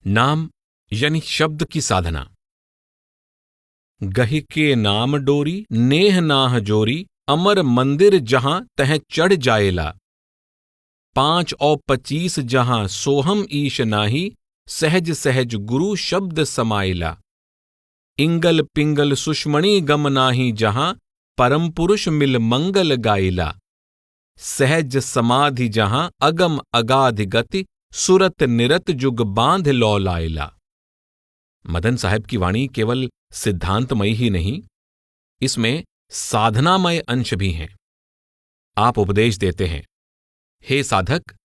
नाम यानी शब्द की साधना। गहि के नाम डोरी नेह नाह जोरी, अमर मंदिर जहां तह चढ़ जाएला। 5 और 25 जहां सोहम ईश नाही, सहज सहज गुरु शब्द समाइला। इंगल पिंगल सुषमणि गम नाही जहां, परम पुरुष मिल मंगल गाइला। सहज समाधि जहां अगम अगाध गति, सुरत निरत जुग बांध लौ लाइला। मदन साहब की वाणी केवल सिद्धांतमयी ही नहीं, इसमें साधनामय अंश भी हैं। आप उपदेश देते हैं, हे साधक,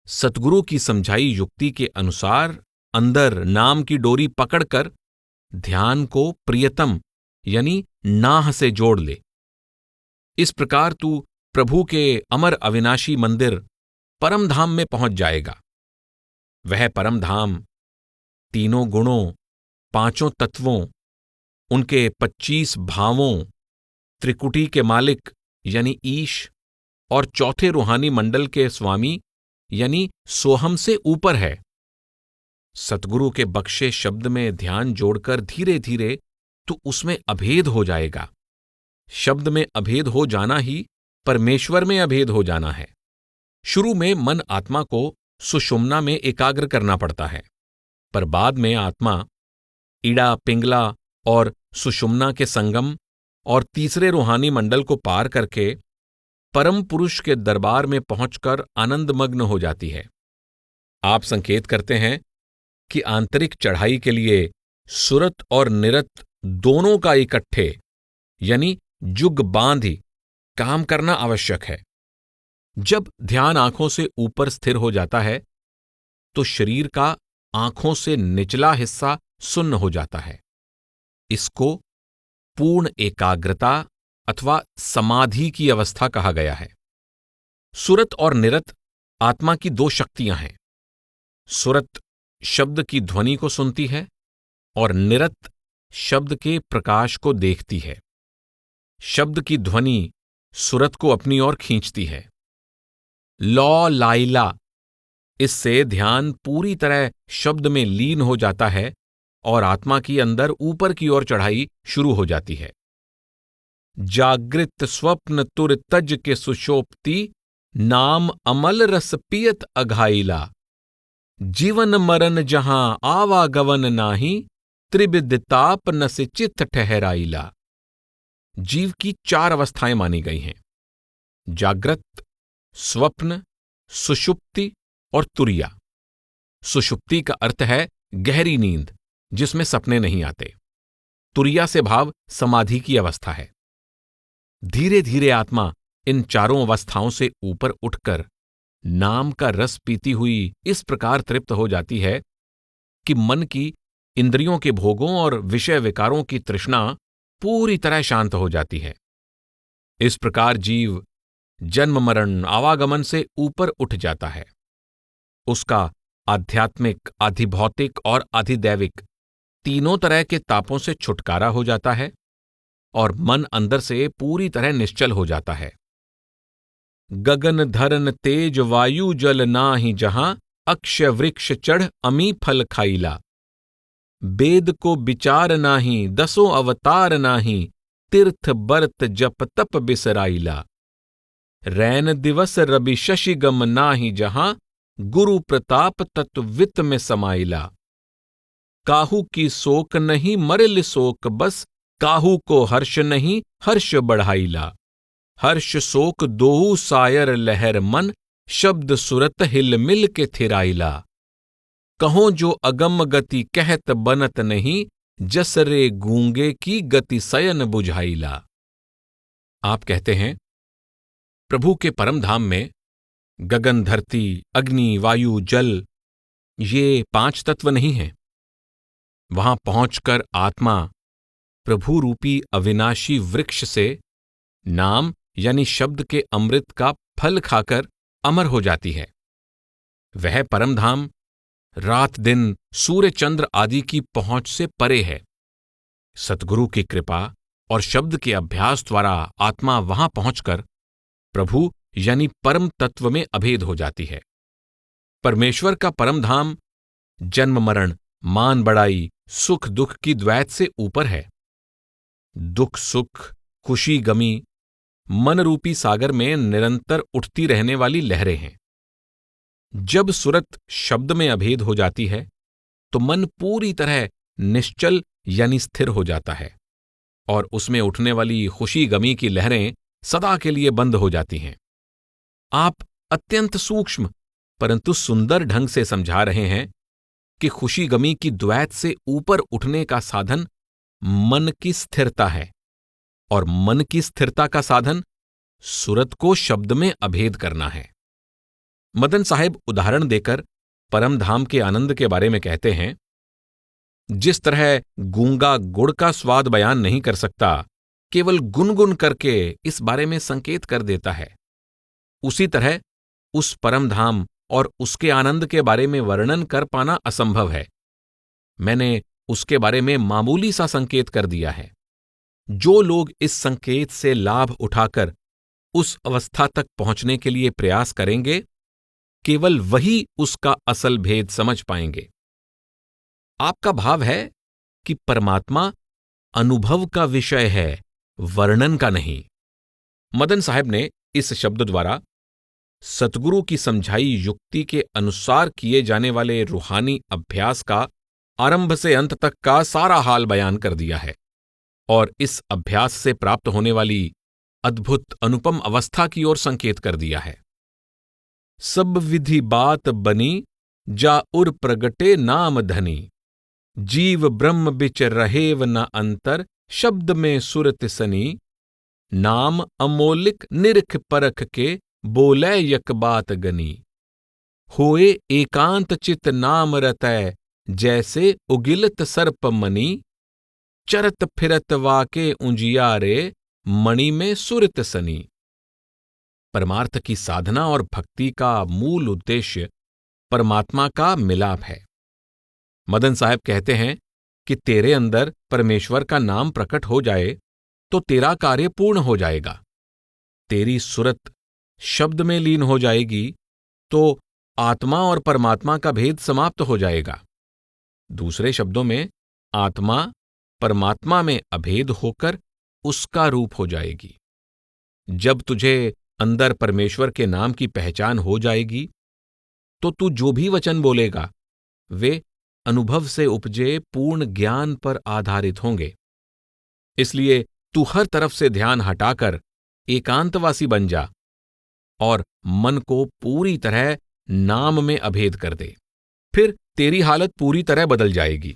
सतगुरु की समझाई युक्ति के अनुसार अंदर नाम की डोरी पकड़कर ध्यान को प्रियतम यानी नाह से जोड़ ले। इस प्रकार तू प्रभु के अमर अविनाशी मंदिर परम धाम में पहुंच जाएगा। वह परम धाम तीनों गुणों, 5 तत्वों, उनके 25 भावों, त्रिकुटी के मालिक यानी ईश और चौथे रूहानी मंडल के स्वामी यानी सोहम से ऊपर है। सतगुरु के बख्शे शब्द में ध्यान जोड़कर धीरे धीरे तू उसमें अभेद हो जाएगा। शब्द में अभेद हो जाना ही परमेश्वर में अभेद हो जाना है। शुरू में मन आत्मा को सुषुम्ना में एकाग्र करना पड़ता है, पर बाद में आत्मा इड़ा पिंगला और सुषुम्ना के संगम और तीसरे रूहानी मंडल को पार करके परम पुरुष के दरबार में पहुंचकर आनंदमग्न हो जाती है। आप संकेत करते हैं कि आंतरिक चढ़ाई के लिए सुरत और निरत दोनों का इकट्ठे यानी जुग बांधी काम करना आवश्यक है। जब ध्यान आंखों से ऊपर स्थिर हो जाता है तो शरीर का आंखों से निचला हिस्सा सुन्न हो जाता है। इसको पूर्ण एकाग्रता अथवा समाधि की अवस्था कहा गया है। सुरत और निरत आत्मा की 2 शक्तियां हैं। सुरत शब्द की ध्वनि को सुनती है और निरत शब्द के प्रकाश को देखती है। शब्द की ध्वनि सुरत को अपनी ओर खींचती है। लौ लाइला, इससे ध्यान पूरी तरह शब्द में लीन हो जाता है और आत्मा की अंदर ऊपर की ओर चढ़ाई शुरू हो जाती है। जागृत स्वप्न तुर तज के सुषोप्ति, नाम अमल रस पियत अघाइला। जीवन मरण जहां आवागवन नाही, त्रिविध ताप न से चित्त ठहराइला। जीव की 4 अवस्थाएं मानी गई हैं: जागृत, स्वप्न, सुषुप्ति और तुरिया। सुषुप्ति का अर्थ है गहरी नींद जिसमें सपने नहीं आते। तुरिया से भाव समाधि की अवस्था है। धीरे धीरे आत्मा इन 4 अवस्थाओं से ऊपर उठकर नाम का रस पीती हुई इस प्रकार तृप्त हो जाती है कि मन की इंद्रियों के भोगों और विषय विकारों की तृष्णा पूरी तरह शांत हो जाती है। इस प्रकार जीव जन्म मरण आवागमन से ऊपर उठ जाता है। उसका आध्यात्मिक, आधिभौतिक और अधिदैविक तीनों तरह के तापों से छुटकारा हो जाता है और मन अंदर से पूरी तरह निश्चल हो जाता है। गगन धरन तेज वायु जल नाही जहां, अक्षय वृक्ष चढ़ अमी फल खाइला। वेद को विचार नाही 10 अवतार नाही, तीर्थ बरत जप तप बिसराइला। रैन दिवस रवि शशि गम नाही जहां, गुरु प्रताप तत्व वित्त में समाइला। काहू की शोक नहीं मरल शोक बस, काहू को हर्ष नहीं हर्ष बढ़ाइला। हर्ष शोक दोहू सायर लहर मन, शब्द सुरत हिल मिल के थिराइला। कहो जो अगम गति कहत बनत नहीं, जसरे गूंगे की गति सयन बुझाइला। आप कहते हैं, प्रभु के परम धाम में गगन, धरती, अग्नि, वायु, जल ये 5 तत्व नहीं हैं। वहां पहुंचकर आत्मा प्रभु रूपी अविनाशी वृक्ष से नाम यानी शब्द के अमृत का फल खाकर अमर हो जाती है। वह परम धाम रात दिन सूर्य चंद्र आदि की पहुंच से परे है। सतगुरु की कृपा और शब्द के अभ्यास द्वारा आत्मा वहां पहुंचकर प्रभु यानी परम तत्व में अभेद हो जाती है। परमेश्वर का परम धाम जन्म मरण मान बढ़ाई सुख दुख की द्वैत से ऊपर है। दुख सुख, खुशी गमी मन रूपी सागर में निरंतर उठती रहने वाली लहरें हैं। जब सुरत शब्द में अभेद हो जाती है तो मन पूरी तरह निश्चल यानी स्थिर हो जाता है और उसमें उठने वाली खुशी गमी की लहरें सदा के लिए बंद हो जाती हैं। आप अत्यंत सूक्ष्म परंतु सुंदर ढंग से समझा रहे हैं कि खुशी गमी की द्वैत से ऊपर उठने का साधन मन की स्थिरता है और मन की स्थिरता का साधन सुरत को शब्द में अभेद करना है। मदन साहेब उदाहरण देकर परम धाम के आनंद के बारे में कहते हैं, जिस तरह गूंगा गुड़ का स्वाद बयान नहीं कर सकता, केवल गुनगुन करके इस बारे में संकेत कर देता है, उसी तरह उस परम धाम और उसके आनंद के बारे में वर्णन कर पाना असंभव है। मैंने उसके बारे में मामूली सा संकेत कर दिया है। जो लोग इस संकेत से लाभ उठाकर उस अवस्था तक पहुंचने के लिए प्रयास करेंगे, केवल वही उसका असल भेद समझ पाएंगे। आपका भाव है कि परमात्मा अनुभव का विषय है, वर्णन का नहीं। मदन साहब ने इस शब्द द्वारा सतगुरु की समझाई युक्ति के अनुसार किए जाने वाले रूहानी अभ्यास का आरंभ से अंत तक का सारा हाल बयान कर दिया है और इस अभ्यास से प्राप्त होने वाली अद्भुत अनुपम अवस्था की ओर संकेत कर दिया है। सब विधि बात बनी, जा उर प्रगटे नाम धनी, जीव ब्रह्म बिच रहेव न अंतर, शब्द में सुरत सनी, नाम अमोलिक निरख परख के, बोले यक बात गनी, होए एकांत चित नाम रतय, जैसे उगिलत सर्प मनी, चरत फिरत वाके उजियारे, मणि में सुरत सनी। परमार्थ की साधना और भक्ति का मूल उद्देश्य परमात्मा का मिलाप है। मदन साहब कहते हैं कि तेरे अंदर परमेश्वर का नाम प्रकट हो जाए तो तेरा कार्य पूर्ण हो जाएगा। तेरी सुरत शब्द में लीन हो जाएगी तो आत्मा और परमात्मा का भेद समाप्त हो जाएगा। दूसरे शब्दों में, आत्मा परमात्मा में अभेद होकर उसका रूप हो जाएगी। जब तुझे अंदर परमेश्वर के नाम की पहचान हो जाएगी तो तू जो भी वचन बोलेगा वे अनुभव से उपजे पूर्ण ज्ञान पर आधारित होंगे। इसलिए तू हर तरफ से ध्यान हटाकर एकांतवासी बन जा और मन को पूरी तरह नाम में अभेद कर दे। फिर तेरी हालत पूरी तरह बदल जाएगी।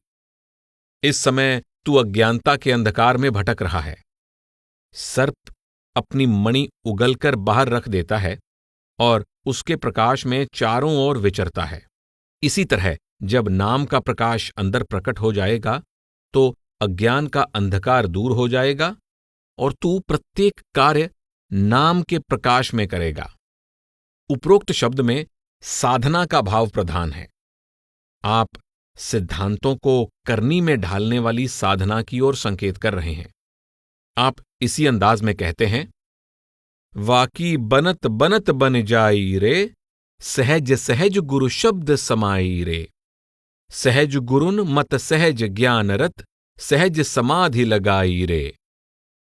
इस समय तू अज्ञानता के अंधकार में भटक रहा है। सर्प अपनी मणि उगलकर बाहर रख देता है और उसके प्रकाश में चारों ओर विचरता है। इसी तरह जब नाम का प्रकाश अंदर प्रकट हो जाएगा तो अज्ञान का अंधकार दूर हो जाएगा और तू प्रत्येक कार्य नाम के प्रकाश में करेगा। उपरोक्त शब्द में साधना का भाव प्रधान है। आप सिद्धांतों को करनी में ढालने वाली साधना की ओर संकेत कर रहे हैं। आप इसी अंदाज में कहते हैं, वाकी बनत बनत बन जाई रे, सहज सहज गुरु शब्द समाई रे, सहज गुरुन मत सहज ज्ञान रत, सहज समाधि लगाई रे,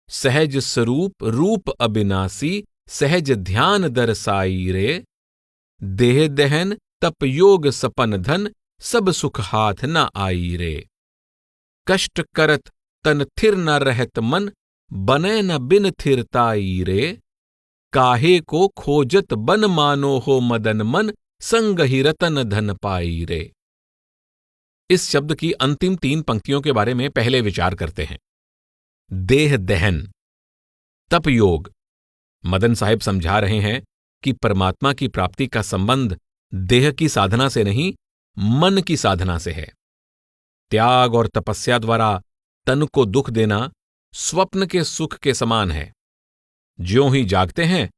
सहज स्वरूप रूप अविनाशी, सहज ध्यान दरसाई रे, देह दहन तप योग सपन धन, सब सुख हाथ न आई रे, कष्ट करत तन थिर न रहत मन, बने न बिन थिरताई रे, काहे को खोजत बन मानो हो मदन मन, संग ही रतन धन पाई रे। इस शब्द की अंतिम 3 पंक्तियों के बारे में पहले विचार करते हैं। देह दहन, तप योग। मदन साहिब समझा रहे हैं कि परमात्मा की प्राप्ति का संबंध देह की साधना से नहीं, मन की साधना से है। त्याग और तपस्या द्वारा तन को दुख देना स्वप्न के सुख के समान है। ज्यों ही जागते हैं,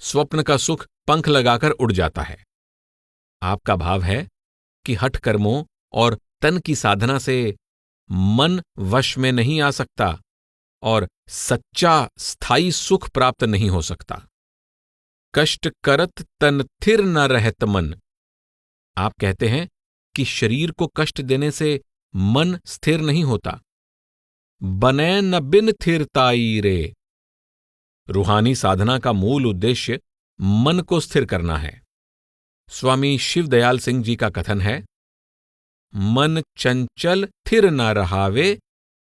स्वप्न का सुख पंख लगाकर उड़ जाता है। आपका भाव है कि हठ कर्मों और तन की साधना से मन वश में नहीं आ सकता और सच्चा स्थायी सुख प्राप्त नहीं हो सकता। कष्ट करत तन थिर न रहत मन। आप कहते हैं कि शरीर को कष्ट देने से मन स्थिर नहीं होता। बने न बिन थिरताई रे। रूहानी साधना का मूल उद्देश्य मन को स्थिर करना है। स्वामी शिवदयाल सिंह जी का कथन है, मन चंचल थिर न रहावे,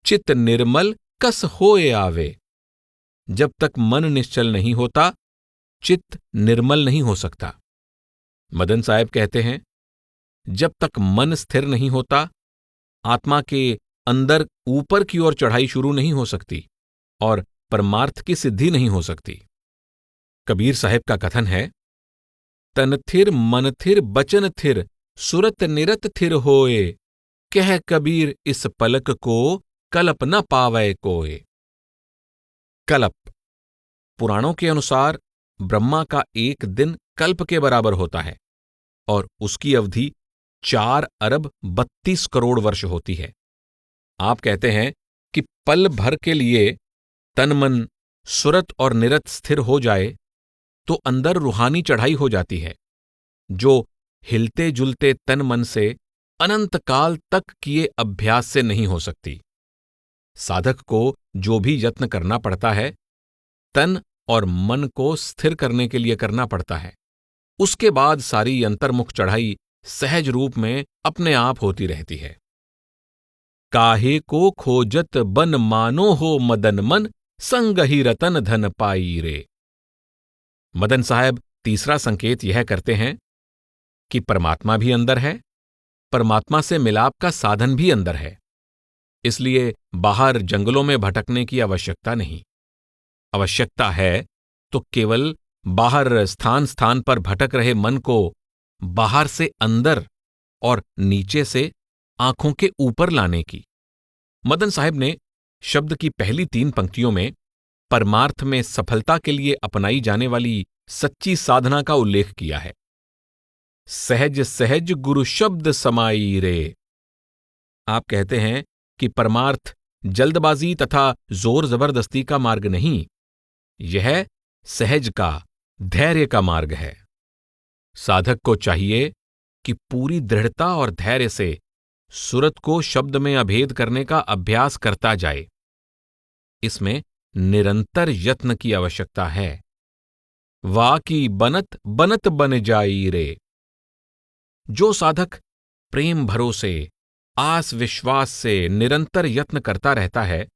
चित्त निर्मल कस होए आवे। जब तक मन निश्चल नहीं होता, चित्त निर्मल नहीं हो सकता। मदन साहब कहते हैं, जब तक मन स्थिर नहीं होता, आत्मा के अंदर ऊपर की ओर चढ़ाई शुरू नहीं हो सकती और परमार्थ की सिद्धि नहीं हो सकती। कबीर साहब का कथन है, तन थिर मन थिर बचन थिर, सुरत निरत थिर होए। कह कबीर इस पलक को, कल्प न पावै कोय। कल्प, पुराणों के अनुसार ब्रह्मा का एक दिन कल्प के बराबर होता है और उसकी अवधि 4 अरब 32 करोड़ वर्ष होती है। आप कहते हैं कि पल भर के लिए तन मन सुरत और निरत स्थिर हो जाए तो अंदर रूहानी चढ़ाई हो जाती है, जो हिलते जुलते तन मन से अनंत काल तक किए अभ्यास से नहीं हो सकती। साधक को जो भी यत्न करना पड़ता है, तन और मन को स्थिर करने के लिए करना पड़ता है। उसके बाद सारी अंतर्मुख चढ़ाई सहज रूप में अपने आप होती रहती है। काहे को खोजत बन मानो हो मदन मन, संग ही रतन धन पाई रे। मदन साहब तीसरा संकेत यह करते हैं कि परमात्मा भी अंदर है, परमात्मा से मिलाप का साधन भी अंदर है, इसलिए बाहर जंगलों में भटकने की आवश्यकता नहीं। आवश्यकता है तो केवल बाहर स्थान स्थान पर भटक रहे मन को बाहर से अंदर और नीचे से आंखों के ऊपर लाने की। मदन साहब ने शब्द की पहली 3 पंक्तियों में परमार्थ में सफलता के लिए अपनाई जाने वाली सच्ची साधना का उल्लेख किया है। सहज सहज गुरु शब्द समाई रे। आप कहते हैं कि परमार्थ जल्दबाजी तथा जोर जबरदस्ती का मार्ग नहीं, यह सहज का, धैर्य का मार्ग है। साधक को चाहिए कि पूरी दृढ़ता और धैर्य से सुरत को शब्द में अभेद करने का अभ्यास करता जाए। इसमें निरंतर यत्न की आवश्यकता है। वा की बनत बनत बन जाई रे। जो साधक प्रेम भरोसे, आस विश्वास से निरंतर यत्न करता रहता है,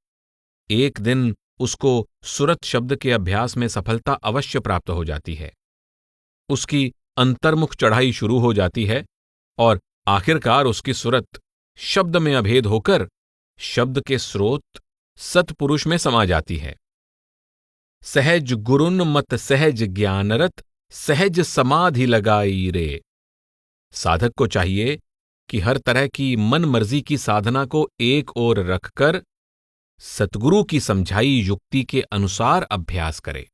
एक दिन उसको सुरत शब्द के अभ्यास में सफलता अवश्य प्राप्त हो जाती है। उसकी अंतर्मुख चढ़ाई शुरू हो जाती है और आखिरकार उसकी सुरत शब्द में अभेद होकर शब्द के स्रोत सत्पुरुष में समा जाती है। सहज गुरुन मत सहज ज्ञानरत, सहज समाधि लगाई रे। साधक को चाहिए कि हर तरह की मन मर्जी की साधना को एक ओर रखकर सतगुरु की समझाई युक्ति के अनुसार अभ्यास करे।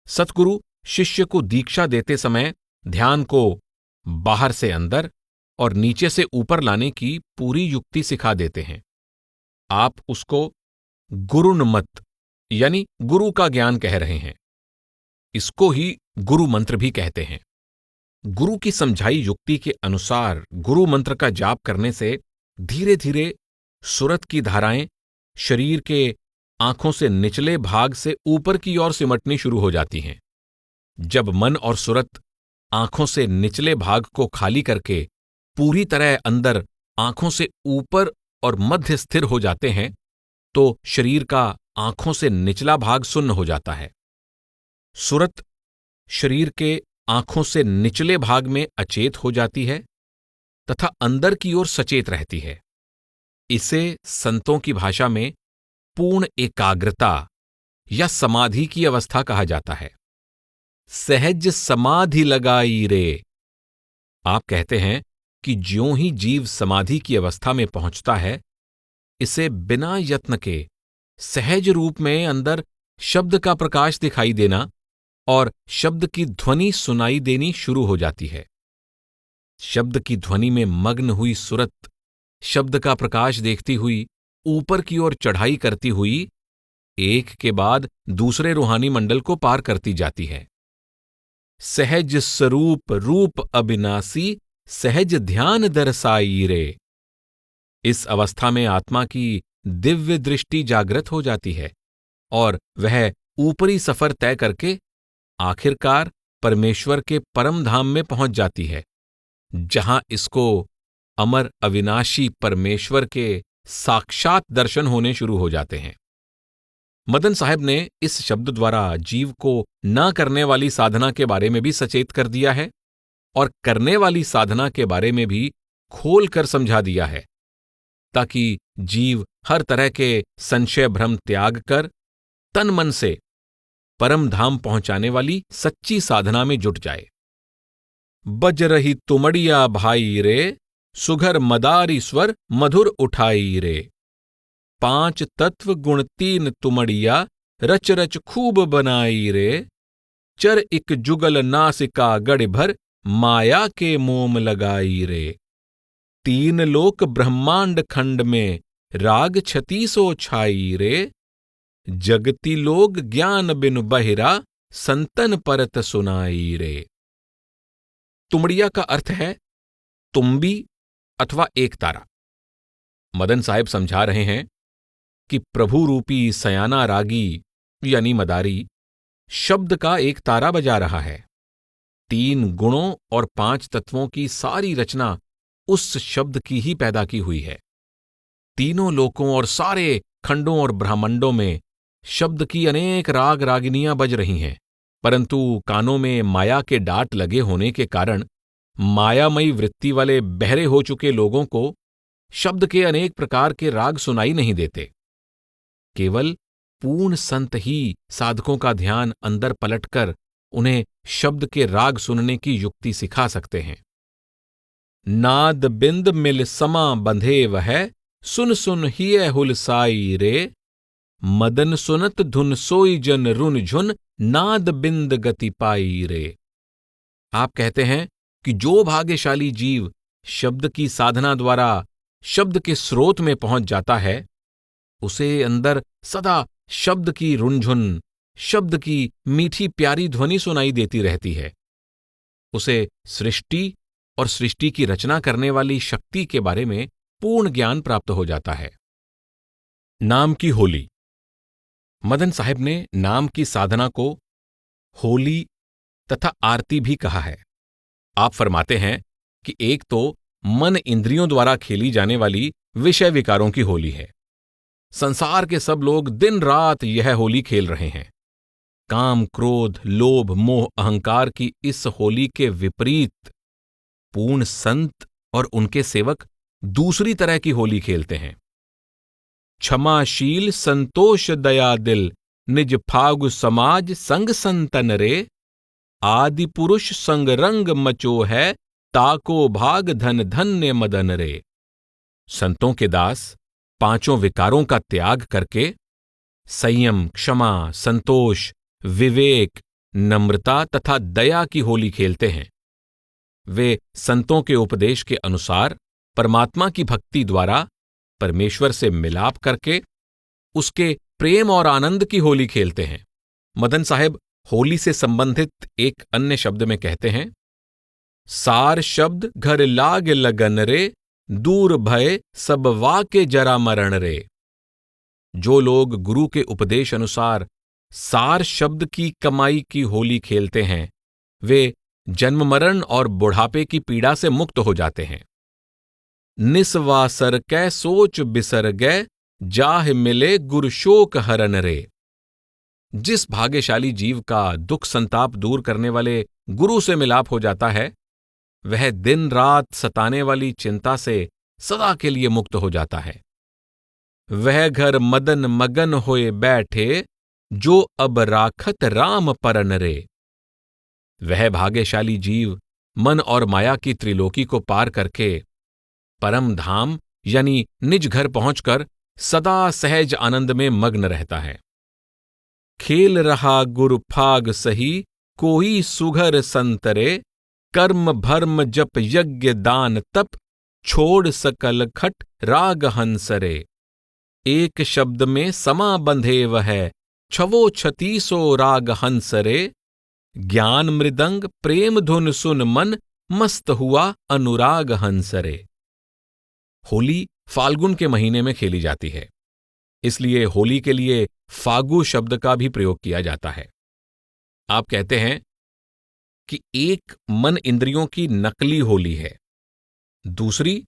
सतगुरु शिष्य को दीक्षा देते समय ध्यान को बाहर से अंदर और नीचे से ऊपर लाने की पूरी युक्ति सिखा देते हैं। आप उसको गुरुन्मत यानी गुरु का ज्ञान कह रहे हैं। इसको ही गुरु मंत्र भी कहते हैं। गुरु की समझाई युक्ति के अनुसार गुरु मंत्र का जाप करने से धीरे धीरे सुरत की धाराएं शरीर के आंखों से निचले भाग से ऊपर की ओर सिमटनी शुरू हो जाती हैं। जब मन और सुरत आंखों से निचले भाग को खाली करके पूरी तरह अंदर आंखों से ऊपर और मध्य स्थिर हो जाते हैं, तो शरीर का आंखों से निचला भाग सुन्न हो जाता है। सुरत शरीर के आंखों से निचले भाग में अचेत हो जाती है तथा अंदर की ओर सचेत रहती है। इसे संतों की भाषा में पूर्ण एकाग्रता या समाधि की अवस्था कहा जाता है। सहज समाधि लगाई रे। आप कहते हैं कि ज्यों ही जीव समाधि की अवस्था में पहुंचता है, इसे बिना यत्न के सहज रूप में अंदर शब्द का प्रकाश दिखाई देना और शब्द की ध्वनि सुनाई देनी शुरू हो जाती है। शब्द की ध्वनि में मग्न हुई सुरत शब्द का प्रकाश देखती हुई ऊपर की ओर चढ़ाई करती हुई एक के बाद दूसरे रूहानी मंडल को पार करती जाती है। सहज स्वरूप रूप अविनाशी, सहज ध्यान दर्शाई रे। इस अवस्था में आत्मा की दिव्य दृष्टि जागृत हो जाती है और वह ऊपरी सफर तय करके आखिरकार परमेश्वर के परम धाम में पहुंच जाती है, जहां इसको अमर अविनाशी परमेश्वर के साक्षात दर्शन होने शुरू हो जाते हैं। मदन साहब ने इस शब्द द्वारा जीव को न करने वाली साधना के बारे में भी सचेत कर दिया है और करने वाली साधना के बारे में भी खोल कर समझा दिया है, ताकि जीव हर तरह के संशय भ्रम त्याग कर तन मन से परम धाम पहुंचाने वाली सच्ची साधना में जुट जाए। बज रही तुमड़िया भाई रे, सुघर मदारी स्वर मधुर उठाई रे। 5 तत्व गुण 3 तुमड़िया, रच रच खूब बनाई रे। चर इक जुगल नासिका गढ़ भर, माया के मोम लगाई रे। 3 लोक ब्रह्मांड खंड में, राग 36 छाई रे। जगती लोग ज्ञान बिनु बहिरा, संतन परत सुनाई रे। तुमड़िया का अर्थ है तुम्बी अथवा एक तारा। मदन साहब समझा रहे हैं कि प्रभु रूपी सयाना रागी यानी मदारी शब्द का एक तारा बजा रहा है। 3 गुणों और 5 तत्वों की सारी रचना उस शब्द की ही पैदा की हुई है। तीनों लोकों और सारे खंडों और ब्रह्मांडों में शब्द की अनेक राग रागिनियां बज रही हैं, परंतु कानों में माया के डाट लगे होने के कारण मायामयी वृत्ति वाले बहरे हो चुके लोगों को शब्द के अनेक प्रकार के राग सुनाई नहीं देते। केवल पूर्ण संत ही साधकों का ध्यान अंदर पलटकर उन्हें शब्द के राग सुनने की युक्ति सिखा सकते हैं। नाद बिंद मिल समा बंधे वह, सुन सुन हिय हुलसाई रे। मदन सुनत धुन सोई जन रुन झुन, नाद बिंद गति पाई रे। आप कहते हैं कि जो भाग्यशाली जीव शब्द की साधना द्वारा शब्द के स्रोत में पहुंच जाता है, उसे अंदर सदा शब्द की रुनझुन, शब्द की मीठी प्यारी ध्वनि सुनाई देती रहती है। उसे सृष्टि और सृष्टि की रचना करने वाली शक्ति के बारे में पूर्ण ज्ञान प्राप्त हो जाता है। नाम की होली। मदन साहब ने नाम की साधना को होली तथा आरती भी कहा है। आप फरमाते हैं कि एक तो मन इंद्रियों द्वारा खेली जाने वाली विषय विकारों की होली है। संसार के सब लोग दिन रात यह होली खेल रहे हैं। काम, क्रोध, लोभ, मोह, अहंकार की इस होली के विपरीत पूर्ण संत और उनके सेवक दूसरी तरह की होली खेलते हैं। क्षमाशील संतोष दया दिल, निज फागु समाज संग संतन रे। आदि पुरुष संग रंग मचो है, ताको भाग धन धन्य मदन रे। संतों के दास 5 विकारों का त्याग करके संयम, क्षमा, संतोष, विवेक, नम्रता तथा दया की होली खेलते हैं। वे संतों के उपदेश के अनुसार परमात्मा की भक्ति द्वारा परमेश्वर से मिलाप करके उसके प्रेम और आनंद की होली खेलते हैं। मदन साहब होली से संबंधित एक अन्य शब्द में कहते हैं, सार शब्द घर लाग लगन रे, दूर भय सब वाके जरा मरण रे। जो लोग गुरु के उपदेश अनुसार सार शब्द की कमाई की होली खेलते हैं, वे जन्म मरण और बुढ़ापे की पीड़ा से मुक्त हो जाते हैं। निस्वासर कै सोच बिसर गए, जाह मिले गुरशोक हरन रे। जिस भाग्यशाली जीव का दुख संताप दूर करने वाले गुरु से मिलाप हो जाता है, वह दिन रात सताने वाली चिंता से सदा के लिए मुक्त हो जाता है। वह घर मदन मगन होए बैठे, जो अब राखत राम परन रे। वह भाग्यशाली जीव मन और माया की त्रिलोकी को पार करके परम धाम यानी निज घर पहुंचकर सदा सहज आनंद में मग्न रहता है। खेल रहा गुरु फाग सही, कोई सुघर संतरे। कर्म भर्म जप यज्ञ दान तप, छोड़ सकल खट राग हंसरे। एक शब्द में समा बंधे वह, 636 राग हंसरे। ज्ञान मृदंग प्रेम धुन सुन मन, मस्त हुआ अनुराग हंसरे। होली फाल्गुन के महीने में खेली जाती है, इसलिए होली के लिए फागु शब्द का भी प्रयोग किया जाता है। आप कहते हैं कि एक मन इंद्रियों की नकली होली है, दूसरी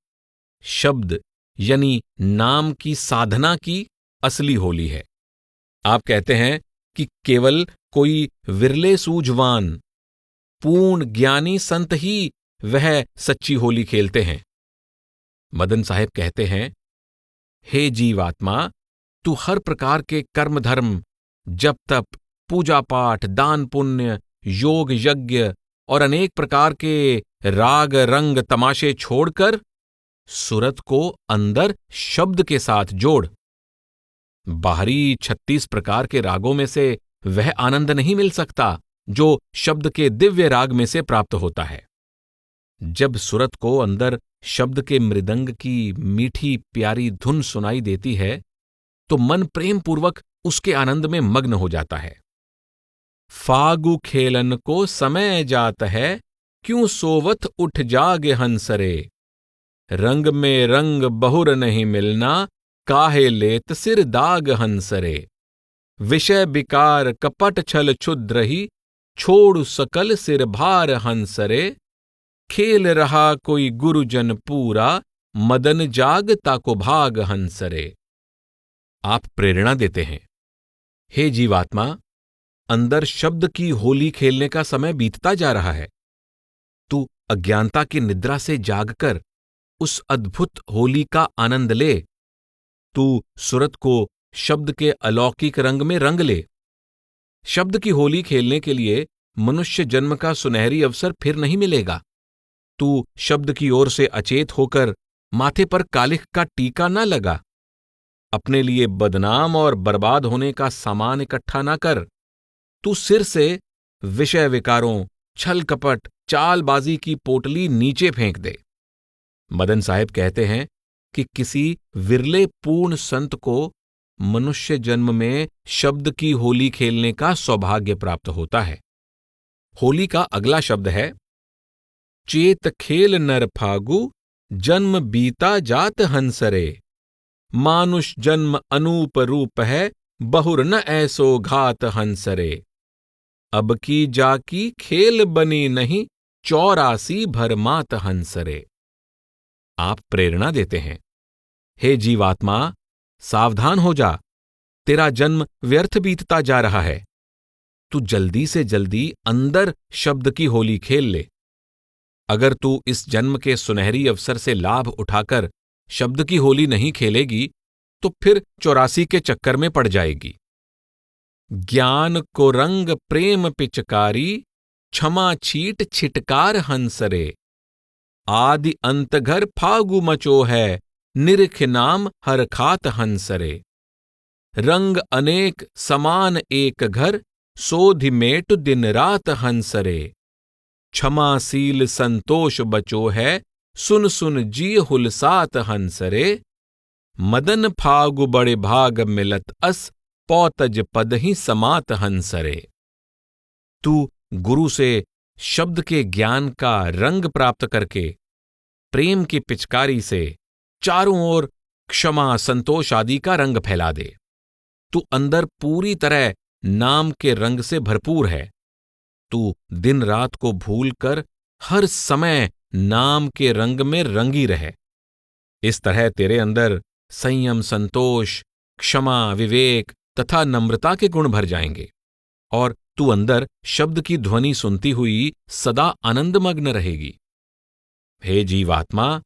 शब्द यानी नाम की साधना की असली होली है। आप कहते हैं कि केवल कोई विरले सूझवान पूर्ण ज्ञानी संत ही वह सच्ची होली खेलते हैं। मदन साहब कहते हैं, हे जीवात्मा, तू हर प्रकार के कर्म धर्म, जप तप, पूजा पाठ, दान पुण्य, योग यज्ञ और अनेक प्रकार के राग रंग तमाशे छोड़कर सुरत को अंदर शब्द के साथ जोड़। बाहरी 36 प्रकार के रागों में से वह आनंद नहीं मिल सकता जो शब्द के दिव्य राग में से प्राप्त होता है। जब सुरत को अंदर शब्द के मृदंग की मीठी प्यारी धुन सुनाई देती है तो मन प्रेम पूर्वक उसके आनंद में मग्न हो जाता है। फागु खेलन को समय जात है, क्यों सोवत उठ जागे हंसरे। रंग में रंग बहुर नहीं मिलना, काहे लेत सिर दाग हंसरे। विषय विकार कपट छल क्षुद्रही, छोड़ सकल सिर भार हंसरे। खेल रहा कोई गुरुजन पूरा, मदन जाग ताको भाग हंसरे। आप प्रेरणा देते हैं, हे जीवात्मा, अंदर शब्द की होली खेलने का समय बीतता जा रहा है। तू अज्ञानता की निद्रा से जागकर उस अद्भुत होली का आनंद ले। तू सुरत को शब्द के अलौकिक रंग में रंग ले। शब्द की होली खेलने के लिए मनुष्य जन्म का सुनहरी अवसर फिर नहीं मिलेगा। तू शब्द की ओर से अचेत होकर माथे पर कालिख का टीका न लगा। अपने लिए बदनाम और बर्बाद होने का सामान इकट्ठा ना कर। तू सिर से विषय विकारों, छल कपट, चालबाजी की पोटली नीचे फेंक दे। मदन साहब कहते हैं कि किसी विरले पूर्ण संत को मनुष्य जन्म में शब्द की होली खेलने का सौभाग्य प्राप्त होता है। होली का अगला शब्द है चेत खेल नर फागु, जन्म बीता जात हंसरे। मानुष जन्म अनूप रूप है, बहुर न ऐसो घात हंसरे। अब की जाकी खेल बनी नहीं, 84 भरमात हंसरे। आप प्रेरणा देते हैं, हे जीवात्मा, सावधान हो जा, तेरा जन्म व्यर्थ बीतता जा रहा है। तू जल्दी से जल्दी अंदर शब्द की होली खेल ले। अगर तू इस जन्म के सुनहरी अवसर से लाभ उठाकर शब्द की होली नहीं खेलेगी तो फिर 84 के चक्कर में पड़ जाएगी। ज्ञान को रंग प्रेम पिचकारी, क्षमा छीट छिटकार हंसरे। आदि अंत घर फागु मचो है, निरख नाम हर खात हंसरे। रंग अनेक समान एक घर, सोधि मेट दिन रात हंसरे। क्षमाशील संतोष बचो है, सुन सुन जी हुलसात हंसरे। मदन फागु बड़े भाग मिलत अस, पौतज पद ही समात हंसरे। तू गुरु से शब्द के ज्ञान का रंग प्राप्त करके प्रेम की पिचकारी से चारों ओर क्षमा संतोष आदि का रंग फैला दे। तू अंदर पूरी तरह नाम के रंग से भरपूर है। तू दिन रात को भूलकर हर समय नाम के रंग में रंगी रहे। इस तरह तेरे अंदर संयम, संतोष, क्षमा, विवेक तथा नम्रता के गुण भर जाएंगे और तू अंदर शब्द की ध्वनि सुनती हुई सदा आनंदमग्न रहेगी। हे जीवात्मा,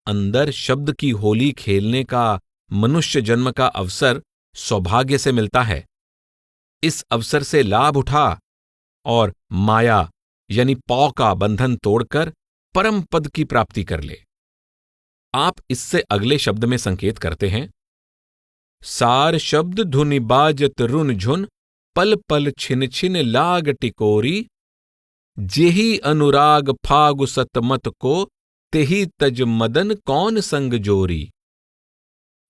अंदर शब्द की होली खेलने का मनुष्य जन्म का अवसर सौभाग्य से मिलता है। इस अवसर से लाभ उठा और माया यानी पौ का बंधन तोड़कर परम पद की प्राप्ति कर ले। आप इससे अगले शब्द में संकेत करते हैं, सार शब्द धुनि बाजत रुन झुन, पल पल छिन छिन लाग टिकोरी। जेही अनुराग फागु सतमत को, तेही तज मदन कौन संग जोरी।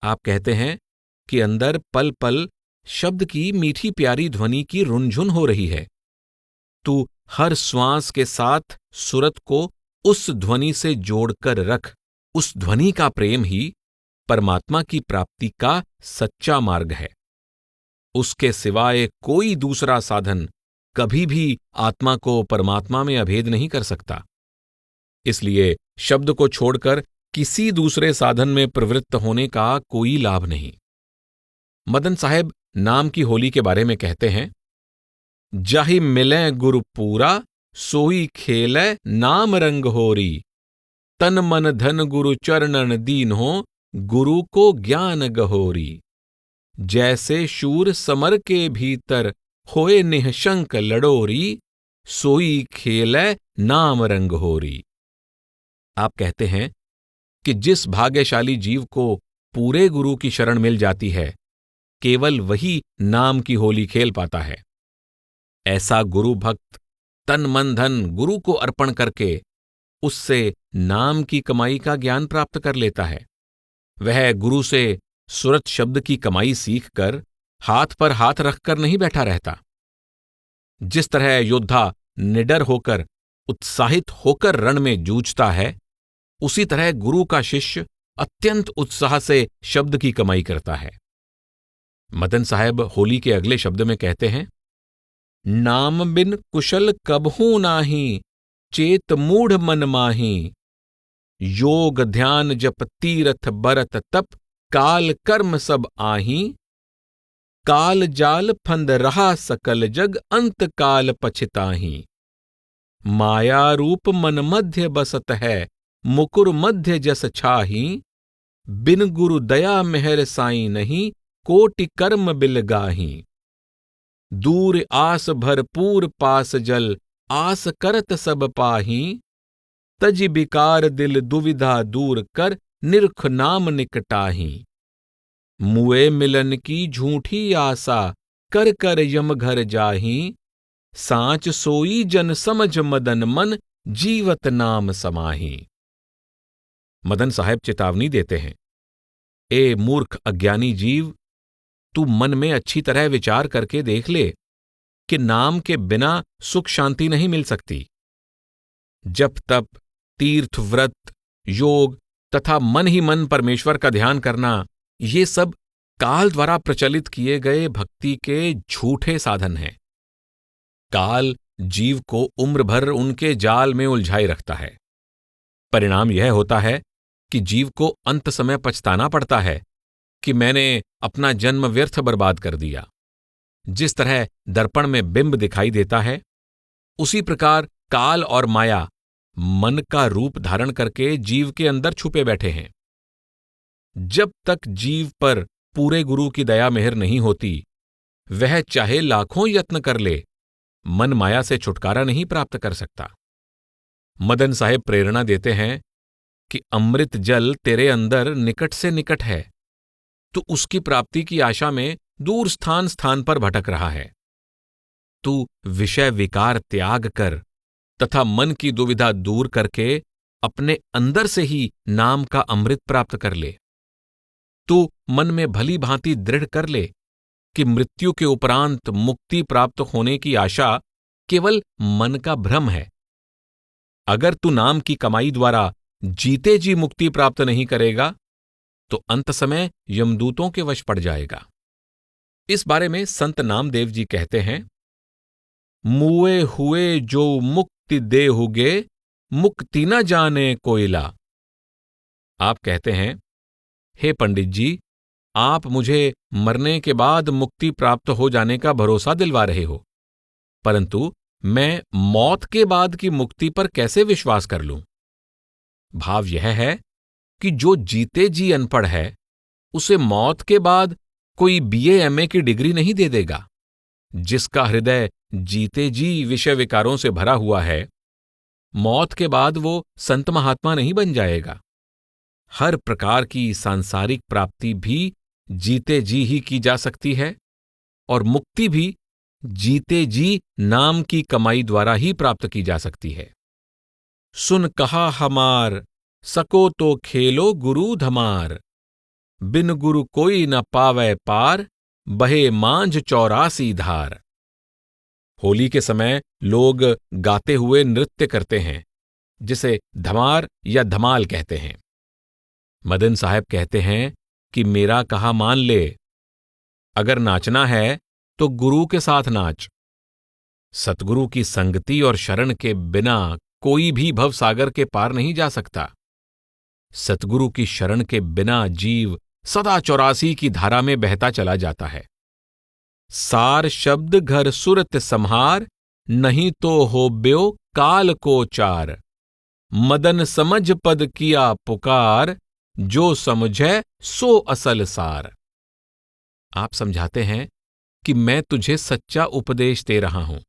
आप कहते हैं कि अंदर पल पल शब्द की मीठी प्यारी ध्वनि की रुनझुन हो रही है। तू हर श्वास के साथ सुरत को उस ध्वनि से जोड़कर रख। उस ध्वनि का प्रेम ही परमात्मा की प्राप्ति का सच्चा मार्ग है। उसके सिवाय कोई दूसरा साधन कभी भी आत्मा को परमात्मा में अभेद नहीं कर सकता। इसलिए शब्द को छोड़कर किसी दूसरे साधन में प्रवृत्त होने का कोई लाभ नहीं। मदन साहब नाम की होली के बारे में कहते हैं, जाहि मिलें गुरु पूरा, सोई खेलै नाम रंग होरी। तन मन धन गुरु चरणन दीन हो, गुरु को ज्ञान गहोरी। जैसे शूर समर के भीतर होए निःशंक लड़ोरी, सोई खेलै नाम रंग होरी। आप कहते हैं कि जिस भाग्यशाली जीव को पूरे गुरु की शरण मिल जाती है, केवल वही नाम की होली खेल पाता है। ऐसा गुरु भक्त तन मन धन गुरु को अर्पण करके उससे नाम की कमाई का ज्ञान प्राप्त कर लेता है। वह गुरु से सुरत शब्द की कमाई सीखकर हाथ पर हाथ रखकर नहीं बैठा रहता। जिस तरह योद्धा निडर होकर उत्साहित होकर रण में जूझता है, उसी तरह गुरु का शिष्य अत्यंत उत्साह से शब्द की कमाई करता है। मदन साहब होली के अगले शब्द में कहते हैं, नाम बिन कुशल कबहू नाही, चेत मूढ़ मन माही। योग ध्यान जप तीरथ बरत तप, काल कर्म सब आही। काल जाल फंद रहा सकल जग, अंत काल पछिताही। माया रूप मन मध्य बसत है, मुकुर मध्य जस छाही। बिन गुरु दया मेहर साई नहीं, कोटि कर्म बिलगाही। दूर आस भरपूर पास जल, आस करत सब पाही। तज बिकार दिल दुविधा दूर कर, निरख नाम निकटाही। मुए मिलन की झूठी आशा, कर कर यम घर जाही। सांच सोई जन समझ मदन मन, जीवत नाम समाही। मदन साहब चेतावनी देते हैं, ए मूर्ख अज्ञानी जीव, तू मन में अच्छी तरह विचार करके देख ले कि नाम के बिना सुख शांति नहीं मिल सकती। जप तप, तीर्थ व्रत, योग तथा मन ही मन परमेश्वर का ध्यान करना, ये सब काल द्वारा प्रचलित किए गए भक्ति के झूठे साधन हैं। काल जीव को उम्र भर उनके जाल में उलझाए रखता है। परिणाम यह होता है कि जीव को अंत समय पछताना पड़ता है कि मैंने अपना जन्म व्यर्थ बर्बाद कर दिया। जिस तरह दर्पण में बिंब दिखाई देता है, उसी प्रकार काल और माया मन का रूप धारण करके जीव के अंदर छुपे बैठे हैं। जब तक जीव पर पूरे गुरु की दया मेहर नहीं होती, वह चाहे लाखों यत्न कर ले, मन माया से छुटकारा नहीं प्राप्त कर सकता। मदन साहेब प्रेरणा देते हैं कि अमृत जल तेरे अंदर निकट से निकट है, तू उसकी प्राप्ति की आशा में दूर स्थान स्थान पर भटक रहा है। तू विषय विकार त्याग कर तथा मन की दुविधा दूर करके अपने अंदर से ही नाम का अमृत प्राप्त कर ले। तू मन में भली भांति दृढ़ कर ले कि मृत्यु के उपरांत मुक्ति प्राप्त होने की आशा केवल मन का भ्रम है। अगर तू नाम की कमाई द्वारा जीते जी मुक्ति प्राप्त नहीं करेगा, तो अंत समय यमदूतों के वश पड़ जाएगा। इस बारे में संत नामदेव जी कहते हैं, मुए हुए जो मुक्ति देहुगे, मुक्ति न जाने कोयला। आप कहते हैं, हे पंडित जी, आप मुझे मरने के बाद मुक्ति प्राप्त हो जाने का भरोसा दिलवा रहे हो, परंतु मैं मौत के बाद की मुक्ति पर कैसे विश्वास कर लूं? भाव यह है कि जो जीते जी अनपढ़ है, उसे मौत के बाद कोई बीए एमए की डिग्री नहीं दे देगा। जिसका हृदय जीते जी विषय विकारों से भरा हुआ है, मौत के बाद वो संत महात्मा नहीं बन जाएगा। हर प्रकार की सांसारिक प्राप्ति भी जीते जी ही की जा सकती है, और मुक्ति भी जीते जी नाम की कमाई द्वारा ही प्राप्त की जा सकती है। सुन कहा हमार, सको तो खेलो गुरु धमार। बिन गुरु कोई न पावै पार, बहे मांझ 84 धार। होली के समय लोग गाते हुए नृत्य करते हैं, जिसे धमार या धमाल कहते हैं। मदन साहब कहते हैं कि मेरा कहा मान ले, अगर नाचना है तो गुरु के साथ नाच। सतगुरु की संगति और शरण के बिना कोई भी भवसागर के पार नहीं जा सकता। सतगुरु की शरण के बिना जीव सदा 84 की धारा में बहता चला जाता है। सार शब्द घर सुरत संहार, नहीं तो हो ब्यो काल को चार। मदन समझ पद किया पुकार, जो समझे सो असल सार। आप समझाते हैं कि मैं तुझे सच्चा उपदेश दे रहा हूं,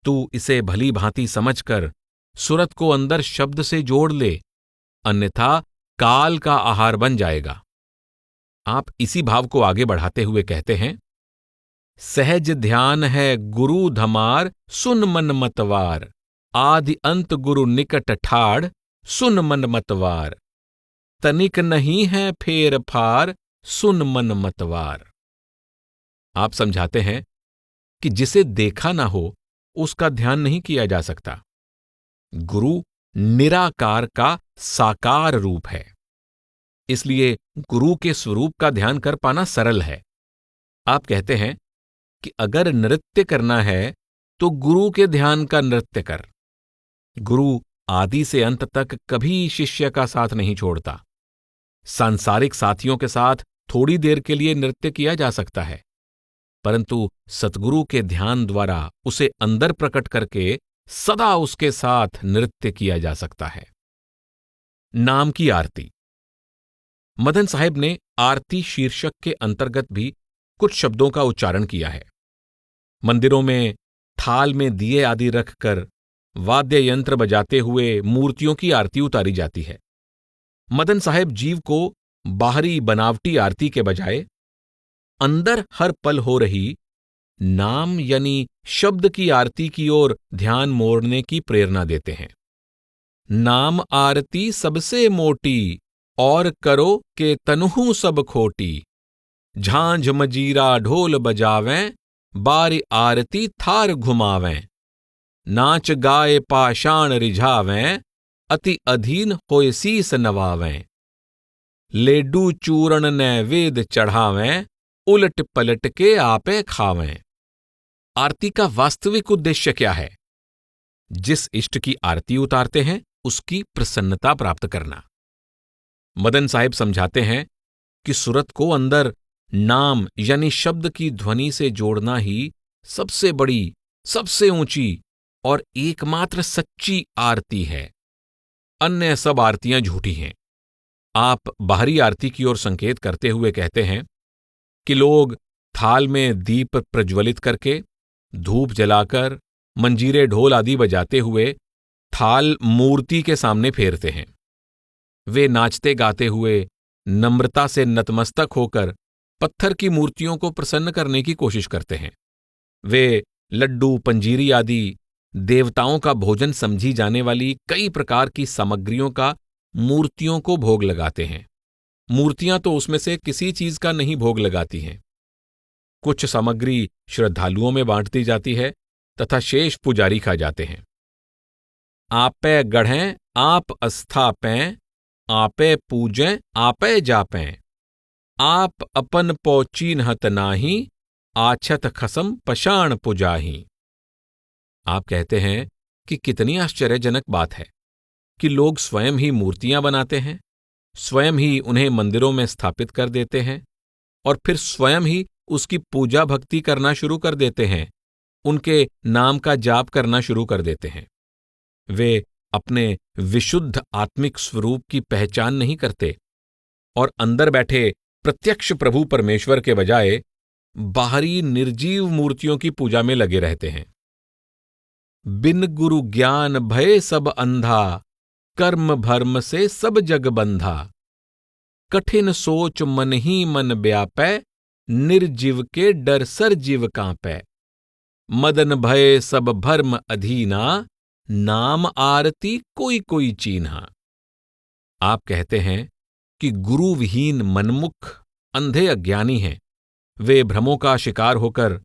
तू इसे भली भांति समझकर सुरत को अंदर शब्द से जोड़ ले, अन्यथा काल का आहार बन जाएगा। आप इसी भाव को आगे बढ़ाते हुए कहते हैं, सहज ध्यान है गुरु धमार, सुन मन मतवार। आदि अंत गुरु निकट ठाड़, सुन मन मतवार। तनिक नहीं है फेर फार, सुन मन मतवार। आप समझाते हैं कि जिसे देखा ना हो उसका ध्यान नहीं किया जा सकता। गुरु निराकार का साकार रूप है, इसलिए गुरु के स्वरूप का ध्यान कर पाना सरल है। आप कहते हैं कि अगर नृत्य करना है तो गुरु के ध्यान का नृत्य कर। गुरु आदि से अंत तक कभी शिष्य का साथ नहीं छोड़ता। सांसारिक साथियों के साथ थोड़ी देर के लिए नृत्य किया जा सकता है, परंतु सतगुरु के ध्यान द्वारा उसे अंदर प्रकट करके सदा उसके साथ नृत्य किया जा सकता है। नाम की आरती। मदन साहब ने आरती शीर्षक के अंतर्गत भी कुछ शब्दों का उच्चारण किया है। मंदिरों में थाल में दिए आदि रखकर वाद्य यंत्र बजाते हुए मूर्तियों की आरती उतारी जाती है। मदन साहब जीव को बाहरी बनावटी आरती के बजाय अंदर हर पल हो रही नाम यानी शब्द की आरती की ओर ध्यान मोड़ने की प्रेरणा देते हैं। नाम आरती सबसे मोटी, और करो के तनहु सब खोटी। झांझ मजीरा ढोल बजावें, बारी आरती थार घुमावें। नाच गाए पाषाण रिझावें, अति अधीन होय शीस नवावें। लेडू चूरण नैवेद चढ़ावें, उलट पलट के आपे खावें। आरती का वास्तविक उद्देश्य क्या है? जिस इष्ट की आरती उतारते हैं उसकी प्रसन्नता प्राप्त करना। मदन साहिब समझाते हैं कि सुरत को अंदर नाम यानी शब्द की ध्वनि से जोड़ना ही सबसे बड़ी, सबसे ऊंची और एकमात्र सच्ची आरती है। अन्य सब आरतियां झूठी हैं। आप बाहरी आरती की ओर संकेत करते हुए कहते हैं कि लोग थाल में दीप प्रज्वलित करके, धूप जलाकर, मंजीरे ढोल आदि बजाते हुए थाल मूर्ति के सामने फेरते हैं। वे नाचते गाते हुए नम्रता से नतमस्तक होकर पत्थर की मूर्तियों को प्रसन्न करने की कोशिश करते हैं। वे लड्डू, पंजीरी आदि देवताओं का भोजन समझी जाने वाली कई प्रकार की सामग्रियों का मूर्तियों को भोग लगाते हैं। मूर्तियां तो उसमें से किसी चीज का नहीं भोग लगाती हैं। कुछ सामग्री श्रद्धालुओं में बांट दी जाती है तथा शेष पुजारी खा जाते हैं। आपे गढ़ें आप अस्थापें, आपे पूजें आपे जापें। आप अपन पौचीन्हत नाही, आछत खसम पशाण पुजाही। आप कहते हैं कि कितनी आश्चर्यजनक बात है कि लोग स्वयं ही मूर्तियां बनाते हैं, स्वयं ही उन्हें मंदिरों में स्थापित कर देते हैं और फिर स्वयं ही उसकी पूजा भक्ति करना शुरू कर देते हैं, उनके नाम का जाप करना शुरू कर देते हैं। वे अपने विशुद्ध आत्मिक स्वरूप की पहचान नहीं करते और अंदर बैठे प्रत्यक्ष प्रभु परमेश्वर के बजाय बाहरी निर्जीव मूर्तियों की पूजा में लगे रहते हैं। बिन गुरु ज्ञान भय सब अंधा, कर्म भर्म से सब जग बंधा। कठिन सोच मन ही मन व्यापै, निर्जीव के डर सर जीव कांपै। मदन भय सब भर्म अधीना, नाम आरती कोई कोई चीन्हा। आप कहते हैं कि गुरु विहीन मनमुख अंधे अज्ञानी हैं। वे भ्रमों का शिकार होकर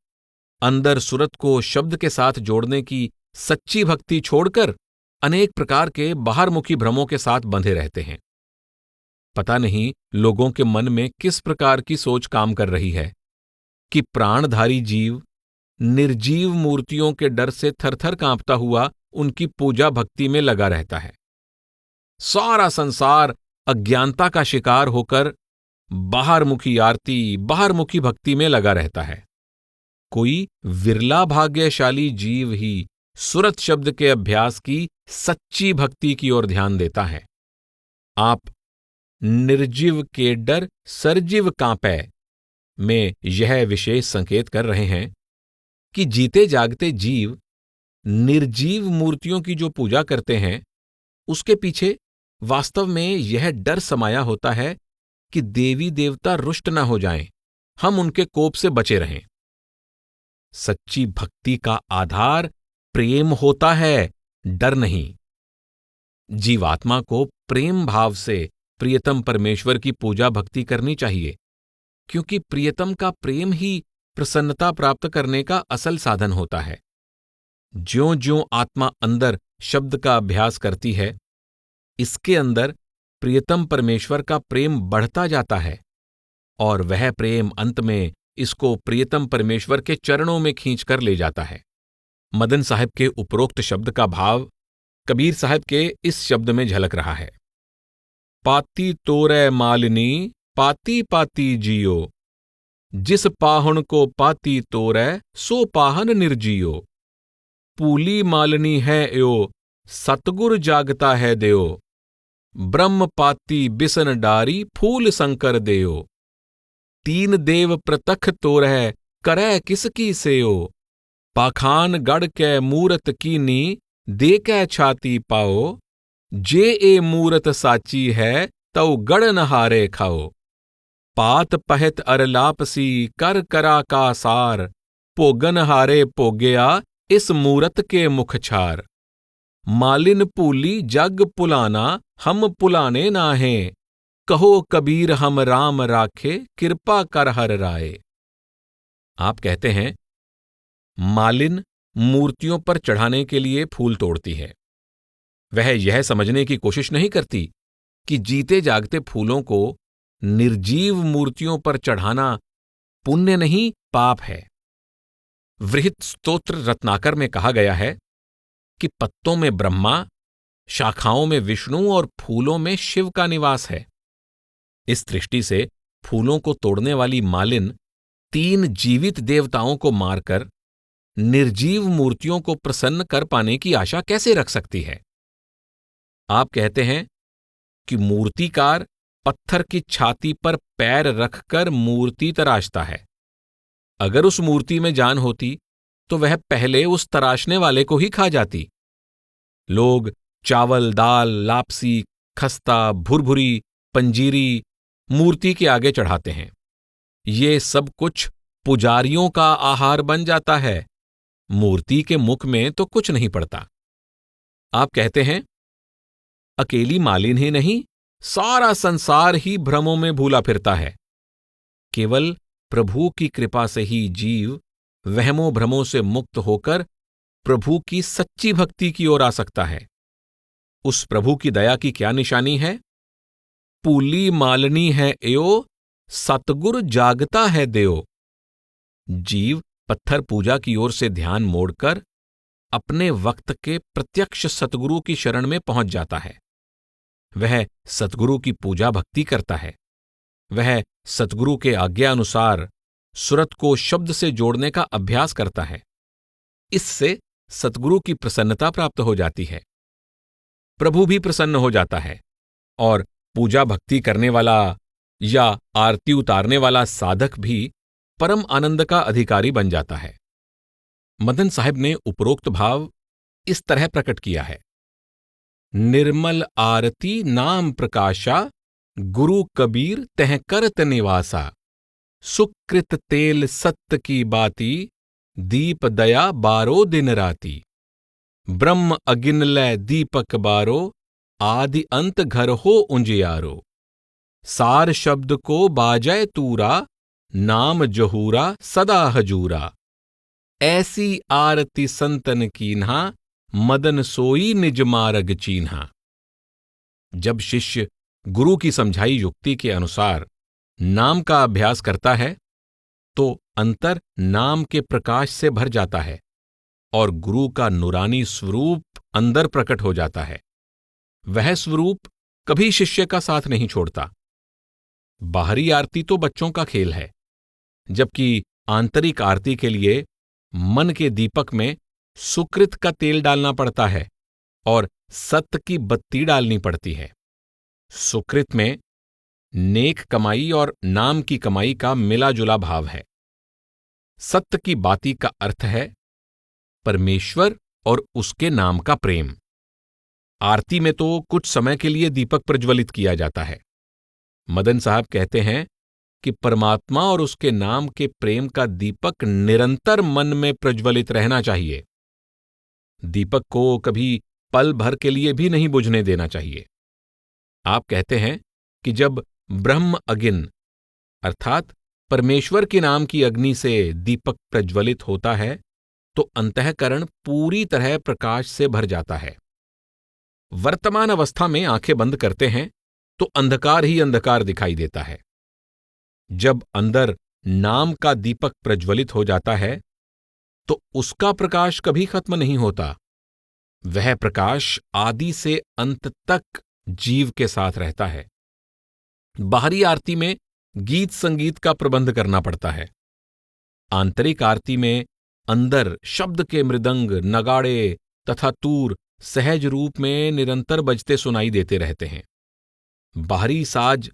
अंदर सुरत को शब्द के साथ जोड़ने की सच्ची भक्ति छोड़कर अनेक प्रकार के बाहरमुखी भ्रमों के साथ बंधे रहते हैं। पता नहीं लोगों के मन में किस प्रकार की सोच काम कर रही है कि प्राणधारी जीव निर्जीव मूर्तियों के डर से थरथर कांपता हुआ उनकी पूजा भक्ति में लगा रहता है। सारा संसार अज्ञानता का शिकार होकर बाहरमुखी आरती, बाहरमुखी भक्ति में लगा रहता है। कोई विरला भाग्यशाली जीव ही सुरत शब्द के अभ्यास की सच्ची भक्ति की ओर ध्यान देता है। आप निर्जीव के डर सरजीव कांपै में यह विशेष संकेत कर रहे हैं कि जीते जागते जीव निर्जीव मूर्तियों की जो पूजा करते हैं उसके पीछे वास्तव में यह डर समाया होता है कि देवी देवता रुष्ट न हो जाएं, हम उनके कोप से बचे रहें। सच्ची भक्ति का आधार प्रेम होता है, डर नहीं। जीवात्मा को प्रेम भाव से प्रियतम परमेश्वर की पूजा भक्ति करनी चाहिए, क्योंकि प्रियतम का प्रेम ही प्रसन्नता प्राप्त करने का असल साधन होता है। ज्यों ज्यों आत्मा अंदर शब्द का अभ्यास करती है, इसके अंदर प्रियतम परमेश्वर का प्रेम बढ़ता जाता है और वह प्रेम अंत में इसको प्रियतम परमेश्वर के चरणों में खींच कर ले जाता है। मदन साहब के उपरोक्त शब्द का भाव कबीर साहब के इस शब्द में झलक रहा है। पाती तोरै मालिनी पाती पाती जियो, जिस पाहुन को पाती तोरै सो पाहन निर्जियो। पूली मालिनी है यो सतगुर जागता है देयो, ब्रह्म पाती बिसन डारी फूल शंकर देयो। तीन देव प्रतख तोरह करै किसकी सेयो, पाखान गढ़ कै मूरत कीनी दे कै छाती पाओ। जे ए मूरत साची है तौ गढ़ नहारे खाओ। पात पहत अरलापसी कर करा का सार, भोगन हारे भोगया इस मूरत के मुख छार। मालिन पूली जग पुलाना हम पुलाने नाहे, कहो कबीर हम राम राखे कृपा कर हर राय। आप कहते हैं मालिन मूर्तियों पर चढ़ाने के लिए फूल तोड़ती है। वह यह समझने की कोशिश नहीं करती कि जीते जागते फूलों को निर्जीव मूर्तियों पर चढ़ाना पुण्य नहीं पाप है। वृहत स्तोत्र रत्नाकर में कहा गया है कि पत्तों में ब्रह्मा, शाखाओं में विष्णु और फूलों में शिव का निवास है। इस दृष्टि से फूलों को तोड़ने वाली मालिन तीन जीवित देवताओं को मारकर निर्जीव मूर्तियों को प्रसन्न कर पाने की आशा कैसे रख सकती है। आप कहते हैं कि मूर्तिकार पत्थर की छाती पर पैर रखकर मूर्ति तराशता है। अगर उस मूर्ति में जान होती तो वह पहले उस तराशने वाले को ही खा जाती। लोग चावल, दाल, लापसी, खस्ता, भुरभुरी, पंजीरी मूर्ति के आगे चढ़ाते हैं। ये सब कुछ पुजारियों का आहार बन जाता है, मूर्ति के मुख में तो कुछ नहीं पड़ता। आप कहते हैं अकेली मालिन ही नहीं, सारा संसार ही भ्रमों में भूला फिरता है। केवल प्रभु की कृपा से ही जीव वहमों भ्रमों से मुक्त होकर प्रभु की सच्ची भक्ति की ओर आ सकता है। उस प्रभु की दया की क्या निशानी है? पूली मालनी है एयो, सतगुर जागता है देयो। जीव पत्थर पूजा की ओर से ध्यान मोड़कर अपने वक्त के प्रत्यक्ष सतगुरु की शरण में पहुंच जाता है। वह सतगुरु की पूजा भक्ति करता है। वह सतगुरु के आज्ञा अनुसार सुरत को शब्द से जोड़ने का अभ्यास करता है। इससे सतगुरु की प्रसन्नता प्राप्त हो जाती है, प्रभु भी प्रसन्न हो जाता है और पूजा भक्ति करने वाला या आरती उतारने वाला साधक भी परम आनंद का अधिकारी बन जाता है। मदन साहब ने उपरोक्त भाव इस तरह प्रकट किया है। निर्मल आरती नाम प्रकाशा, गुरु कबीर तह करत निवासा। सुकृत तेल सत्य की बाती, दीप दया बारो दिन राती। ब्रह्म अगिनलय दीपक बारो, आदि अंत घर हो उंजियारो। सार शब्द को बाजय तूरा, नाम जहूरा सदा हजूरा। ऐसी आरती संतन कीन्हा, मदन सोई निज मार्ग चीन्हा। जब शिष्य गुरु की समझाई युक्ति के अनुसार नाम का अभ्यास करता है तो अंतर नाम के प्रकाश से भर जाता है और गुरु का नूरानी स्वरूप अंदर प्रकट हो जाता है। वह स्वरूप कभी शिष्य का साथ नहीं छोड़ता। बाहरी आरती तो बच्चों का खेल है, जबकि आंतरिक आरती के लिए मन के दीपक में सुकृत का तेल डालना पड़ता है और सत्य की बत्ती डालनी पड़ती है। सुकृत में नेक कमाई और नाम की कमाई का मिला जुला भाव है। सत्य की बाती का अर्थ है परमेश्वर और उसके नाम का प्रेम। आरती में तो कुछ समय के लिए दीपक प्रज्वलित किया जाता है। मदन साहब कहते हैं कि परमात्मा और उसके नाम के प्रेम का दीपक निरंतर मन में प्रज्वलित रहना चाहिए। दीपक को कभी पल भर के लिए भी नहीं बुझने देना चाहिए। आप कहते हैं कि जब ब्रह्म अगिन अर्थात परमेश्वर के नाम की अग्नि से दीपक प्रज्वलित होता है तो अंतःकरण पूरी तरह प्रकाश से भर जाता है। वर्तमान अवस्था में आंखें बंद करते हैं तो अंधकार ही अंधकार दिखाई देता है। जब अंदर नाम का दीपक प्रज्वलित हो जाता है तो उसका प्रकाश कभी खत्म नहीं होता। वह प्रकाश आदि से अंत तक जीव के साथ रहता है। बाहरी आरती में गीत संगीत का प्रबंध करना पड़ता है। आंतरिक आरती में अंदर शब्द के मृदंग, नगाड़े तथा तूर सहज रूप में निरंतर बजते सुनाई देते रहते हैं। बाहरी साज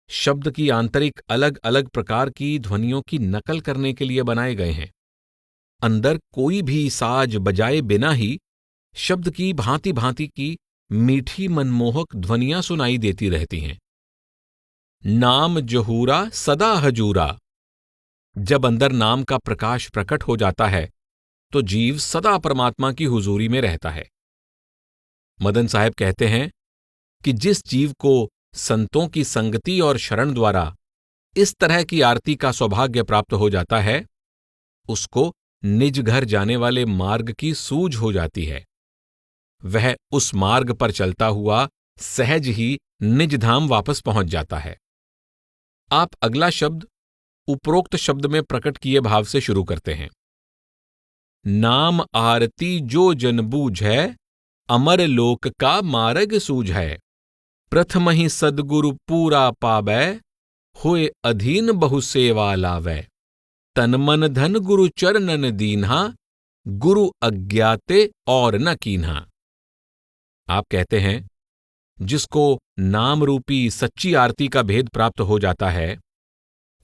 शब्द की आंतरिक अलग अलग प्रकार की ध्वनियों की नकल करने के लिए बनाए गए हैं। अंदर कोई भी साज बजाए बिना ही शब्द की भांति भांति की मीठी मनमोहक ध्वनियां सुनाई देती रहती हैं। नाम जहूरा सदा हजूरा। जब अंदर नाम का प्रकाश प्रकट हो जाता है तो जीव सदा परमात्मा की हुजूरी में रहता है। मदन साहब कहते हैं कि जिस जीव को संतों की संगति और शरण द्वारा इस तरह की आरती का सौभाग्य प्राप्त हो जाता है उसको निज घर जाने वाले मार्ग की सूझ हो जाती है। वह उस मार्ग पर चलता हुआ सहज ही निज धाम वापस पहुंच जाता है। आप अगला शब्द उपरोक्त शब्द में प्रकट किए भाव से शुरू करते हैं। नाम आरती जो जन बूझै, अमर लोक का मार्ग सूझै। प्रथम ही सद्गुरु पूरा पावै, होए अधीन बहु सेवा लावै। तन मन धन गुरु चरणन दीन्हा, गुरु अज्ञाते और न कीन्हा। आप कहते हैं जिसको नाम रूपी सच्ची आरती का भेद प्राप्त हो जाता है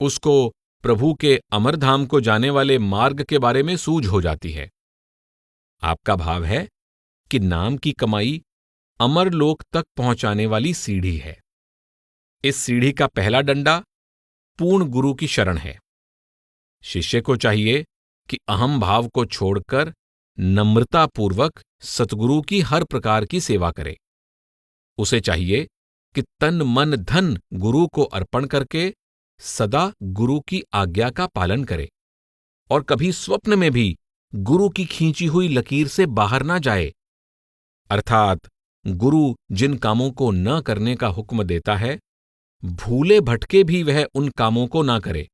उसको प्रभु के अमरधाम को जाने वाले मार्ग के बारे में सूझ हो जाती है। आपका भाव है कि नाम की कमाई अमरलोक तक पहुंचाने वाली सीढ़ी है। इस सीढ़ी का पहला डंडा पूर्ण गुरु की शरण है। शिष्य को चाहिए कि अहम भाव को छोड़कर नम्रतापूर्वक सतगुरु की हर प्रकार की सेवा करे। उसे चाहिए कि तन मन धन गुरु को अर्पण करके सदा गुरु की आज्ञा का पालन करे और कभी स्वप्न में भी गुरु की खींची हुई लकीर से बाहर ना जाए। अर्थात गुरु जिन कामों को न करने का हुक्म देता है भूले भटके भी वह उन कामों को ना करे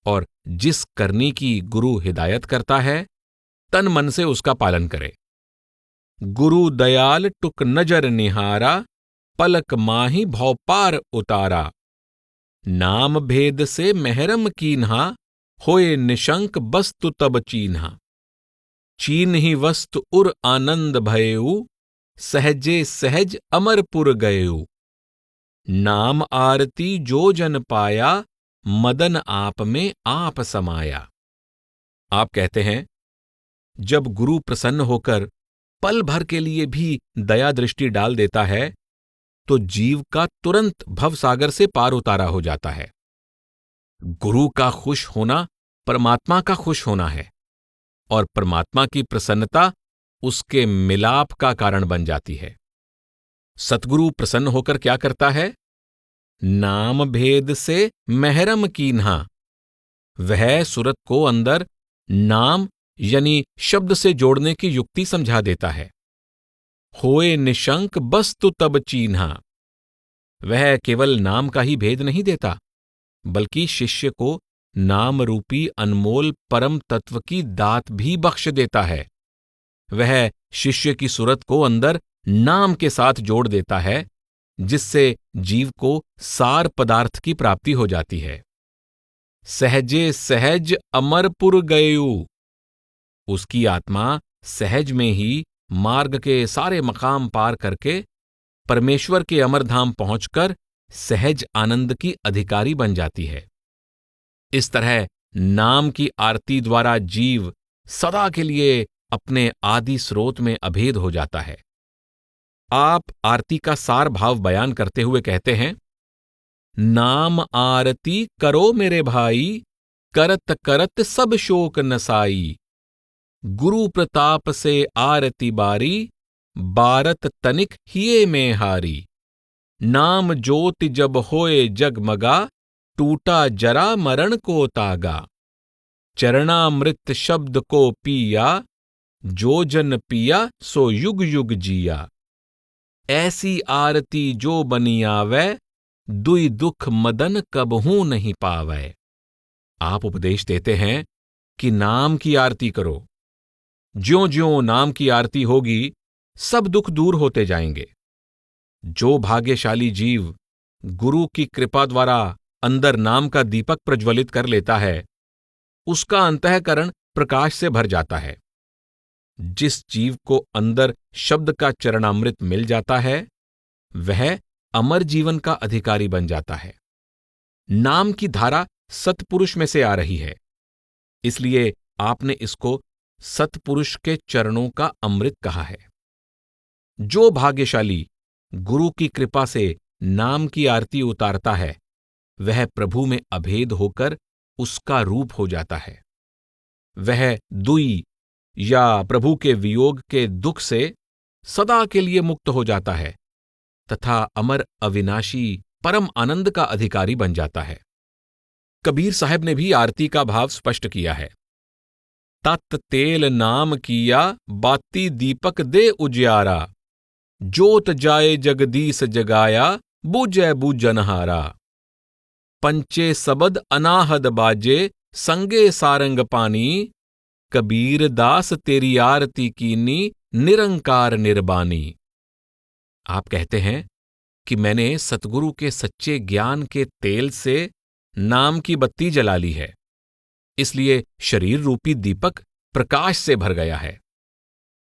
और जिस करने की गुरु हिदायत करता है तन मन से उसका पालन करे। गुरु दयाल टुक नजर निहारा, पलक माही भौ पार उतारा। नाम भेद से महरम कीन्हा, होए निशंक वस्तु तब चीन्हा। चीन ही वस्तु उर आनंद भयऊ, सहजे सहज अमरपुर गयऊ। नाम आरती जो जन पाया, मदन आप में आप समाया। आप कहते हैं जब गुरु प्रसन्न होकर पल भर के लिए भी दया दृष्टि डाल देता है तो जीव का तुरंत भवसागर से पार उतारा हो जाता है। गुरु का खुश होना परमात्मा का खुश होना है और परमात्मा की प्रसन्नता उसके मिलाप का कारण बन जाती है। सतगुरु प्रसन्न होकर क्या करता है? नाम भेद से महरम कीन्हा। वह सुरत को अंदर नाम यानी शब्द से जोड़ने की युक्ति समझा देता है। होए निशंक बस्तु तब चीन्हा, वह केवल नाम का ही भेद नहीं देता, बल्कि शिष्य को नाम रूपी अनमोल परम तत्व की दात भी बख्श देता है। वह शिष्य की सूरत को अंदर नाम के साथ जोड़ देता है, जिससे जीव को सार पदार्थ की प्राप्ति हो जाती है। सहजे सहज अमरपुर गयु, उसकी आत्मा सहज में ही मार्ग के सारे मकाम पार करके परमेश्वर के अमरधाम पहुंचकर सहज आनंद की अधिकारी बन जाती है। इस तरह नाम की आरती द्वारा जीव सदा के लिए अपने आदि स्रोत में अभेद हो जाता है। आप आरती का सार भाव बयान करते हुए कहते हैं, नाम आरती करो मेरे भाई, करत करत सब शोक नसाई। गुरु प्रताप से आरती बारी, बारत तनिक हिये में हारी। नाम ज्योति जब होए जगमगा, टूटा जरा मरण को तागा। चरणामृत शब्द को पिया, जो जन पिया सो युग युग जिया। ऐसी आरती जो बनी आवे, दुई दुख मदन कबहू नहीं पावै। आप उपदेश देते हैं कि नाम की आरती करो। ज्यों ज्यों नाम की आरती होगी, सब दुख दूर होते जाएंगे। जो भाग्यशाली जीव गुरु की कृपा द्वारा अंदर नाम का दीपक प्रज्वलित कर लेता है, उसका अंतःकरण प्रकाश से भर जाता है। जिस जीव को अंदर शब्द का चरणामृत मिल जाता है, वह अमर जीवन का अधिकारी बन जाता है। नाम की धारा सत्पुरुष में से आ रही है, इसलिए आपने इसको सत्पुरुष के चरणों का अमृत कहा है। जो भाग्यशाली गुरु की कृपा से नाम की आरती उतारता है, वह प्रभु में अभेद होकर उसका रूप हो जाता है। वह दुई या प्रभु के वियोग के दुख से सदा के लिए मुक्त हो जाता है तथा अमर अविनाशी परम आनंद का अधिकारी बन जाता है। कबीर साहब ने भी आरती का भाव स्पष्ट किया है। तत् तेल नाम किया, बाती दीपक दे उजियारा। जोत जाए जगदीश जगाया, बुझे बुझनहारा। पंचे सबद अनाहद बाजे, संगे सारंग पानी। कबीर दास तेरी आरती कीनी, निरंकार निर्बानी। आप कहते हैं कि मैंने सतगुरु के सच्चे ज्ञान के तेल से नाम की बत्ती जला ली है, इसलिए शरीर रूपी दीपक प्रकाश से भर गया है।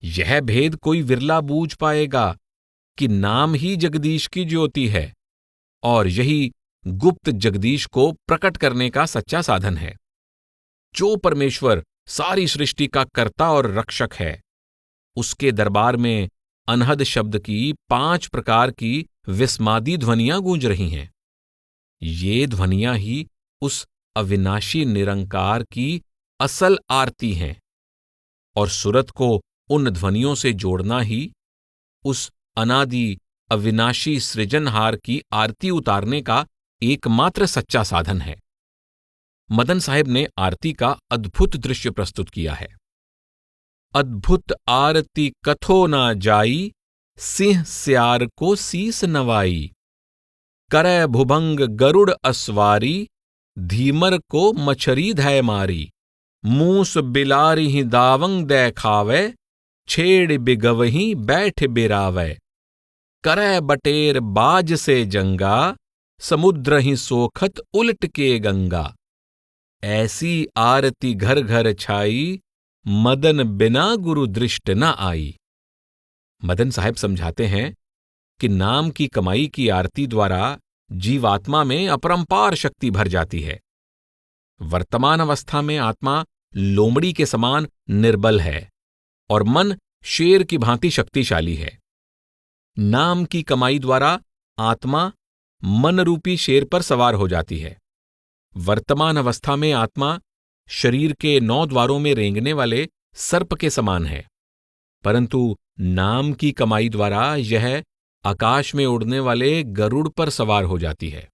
यह भेद कोई विरला बूझ पाएगा कि नाम ही जगदीश की ज्योति है और यही गुप्त जगदीश को प्रकट करने का सच्चा साधन है। जो परमेश्वर सारी सृष्टि का कर्ता और रक्षक है, उसके दरबार में अनहद शब्द की 5 प्रकार की विस्मादी ध्वनियां गूंज रही हैं। ये ध्वनियां ही उस अविनाशी निरंकार की असल आरती हैं, और सुरत को उन ध्वनियों से जोड़ना ही उस अनादि अविनाशी सृजनहार की आरती उतारने का एकमात्र सच्चा साधन है। मदन साहब ने आरती का अद्भुत दृश्य प्रस्तुत किया है। अद्भुत आरती कथो ना जाई, सिंह स्यार को सीस नवाई। करे भुभंग गरुड़ अस्वारी, धीमर को मछरी धय मारी। मूस बिलारी ही दावंग दे खावे, छेड़ बिगवही बैठ बिरावे। करे बटेर बाज से जंगा, समुद्र ही सोखत उलट के गंगा। ऐसी आरती घर घर छाई, मदन बिना गुरु दृष्ट न आई। मदन साहब समझाते हैं कि नाम की कमाई की आरती द्वारा जीवात्मा में अपरंपार शक्ति भर जाती है। वर्तमान अवस्था में आत्मा लोमड़ी के समान निर्बल है और मन शेर की भांति शक्तिशाली है। नाम की कमाई द्वारा आत्मा मन रूपी शेर पर सवार हो जाती है। वर्तमान अवस्था में आत्मा शरीर के 9 द्वारों में रेंगने वाले सर्प के समान है, परंतु नाम की कमाई द्वारा यह आकाश में उड़ने वाले गरुड़ पर सवार हो जाती है।